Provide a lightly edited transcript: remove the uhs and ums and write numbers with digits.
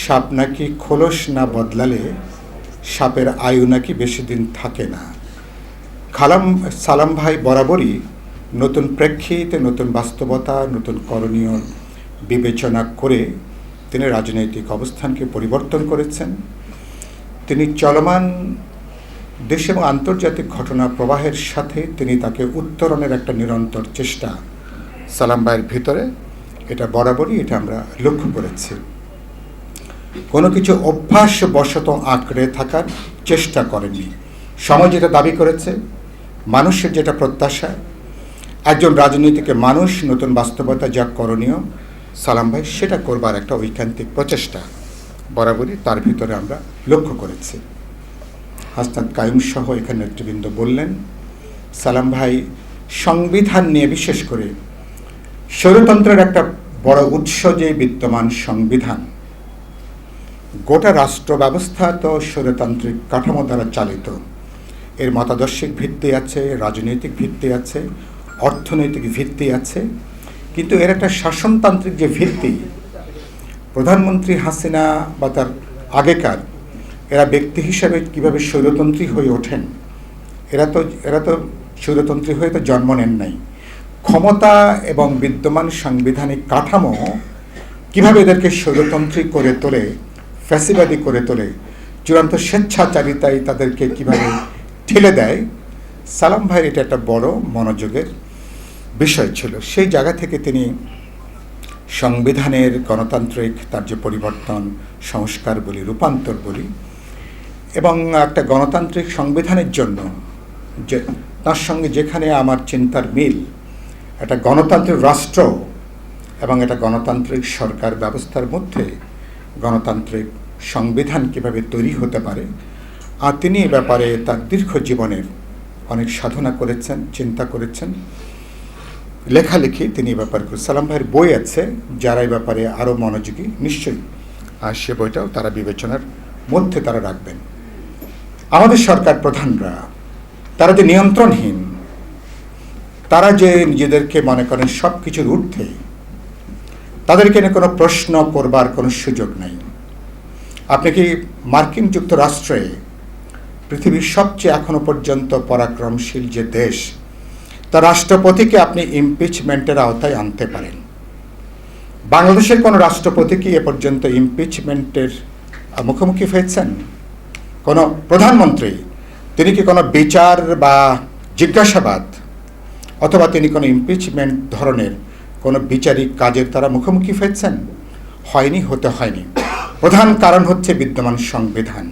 সাপ নাকি খোলস না বদলালে সাপের আয়ু নাকি বেশি দিন থাকে না। সালাম ভাই বরাবরই নতুন প্রেক্ষিতে, নতুন বাস্তবতা, নতুন করণীয় বিবেচনা করে তিনি রাজনৈতিক অবস্থানকে পরিবর্তন করেছেন। তিনি চলমান দেশ এবং আন্তর্জাতিক ঘটনা প্রবাহের সাথে তিনি তাকে উত্তরণের একটা নিরন্তর চেষ্টা সালাম ভাইয়ের ভিতরে, এটা বরাবরই এটা আমরা লক্ষ্য করেছি। কোনো কিছু অভ্যাসবশত আঁকড়ে থাকার চেষ্টা করেননি। সমাজ যেটা দাবি করেছে, মানুষের যেটা প্রত্যাশা, একজন রাজনীতিকে মানুষ নতুন বাস্তবতা যা করণীয় সালাম ভাই সেটা করবার একটা ঐকান্তিক প্রচেষ্টা বরাবরই তার ভিতরে আমরা লক্ষ্য করেছি। হাসনাত কায়ুম সহ এখানে নেতৃবৃন্দ বললেন, সালাম ভাই সংবিধান নিয়ে, বিশেষ করে স্বৈরতন্ত্রের একটা বড় উৎস যে বিদ্যমান সংবিধান, গোটা রাষ্ট্র ব্যবস্থা তো স্বৈরতান্ত্রিক কাঠামো দ্বারা চালিত। এর মতাদর্শিক ভিত্তি আছে, রাজনৈতিক ভিত্তি আছে, অর্থনৈতিক ভিত্তি আছে, কিন্তু এর একটা শাসনতান্ত্রিক যে ভিত্তি, প্রধানমন্ত্রী হাসিনা বা তার আগেকার এরা ব্যক্তি হিসাবে কীভাবে স্বৈরতন্ত্রী হয়ে ওঠেন, এরা তো স্বৈরতন্ত্রী হয়ে তো জন্ম নেন নাই। ক্ষমতা এবং বিদ্যমান সাংবিধানিক কাঠামো কীভাবে এদেরকে স্বৈরতন্ত্রী করে তোলে, ফ্যাসিবাদী করে তোলে, চূড়ান্ত স্বেচ্ছাচারিতায় তাদেরকে কিভাবে ঠেলে দেয়, সালাম ভাইয়ের এটা একটা বড় মনোযোগের বিষয় ছিল। সেই জায়গা থেকে তিনি সংবিধানের গণতান্ত্রিক তার যে পরিবর্তন, সংস্কার বলি, রূপান্তর বলি, এবং একটা গণতান্ত্রিক সংবিধানের জন্য যে তার সঙ্গে যেখানে আমার চিন্তার মিল, একটা গণতান্ত্রিক রাষ্ট্র এবং একটা গণতান্ত্রিক সরকার ব্যবস্থার মধ্যে গণতান্ত্রিক সংবিধান কীভাবে তৈরি হতে পারে, আর তিনি এ ব্যাপারে তার দীর্ঘ জীবনের অনেক সাধনা করেছেন, চিন্তা করেছেন, লেখালেখি তিনি এ ব্যাপারে করেছেন। সালাম ভাইয়ের বই আছে, যারা এই ব্যাপারে আরও মনোযোগী নিশ্চয়ই আর সে বইটাও তারা বিবেচনার মধ্যে তারা রাখবেন। আমাদের সরকার প্রধানরা তারা যে নিয়ন্ত্রণহীন, তারা যে নিজেদেরকে মনে করেন সব কিছুর ঊর্ধ্বে, তাদেরকে নিয়ে কোনো প্রশ্ন করবার কোনো সুযোগ নেই। আপনি কি মার্কিন যুক্তরাষ্ট্রে, পৃথিবীর সবচেয়ে এখনো পর্যন্ত পরাক্রমশীল যে দেশ, তার রাষ্ট্রপতিকে আপনি ইমপিচমেন্টের আওতায় আনতে পারেন। বাংলাদেশের কোনো রাষ্ট্রপতি কি এ পর্যন্ত ইমপিচমেন্টের মুখোমুখি হয়েছেন? কোনো প্রধানমন্ত্রী তিনি কি কোনো বিচার বা জিজ্ঞাসাবাদ অথবা তিনি কোনো ইমপিচমেন্ট ধরনের কোনো বিচারিক কাজের তারা মুখোমুখি হয়েছেন? হয়নি, হতে হয়নি। প্রধান কারণ হচ্ছে বিদ্যমান সংবিধান।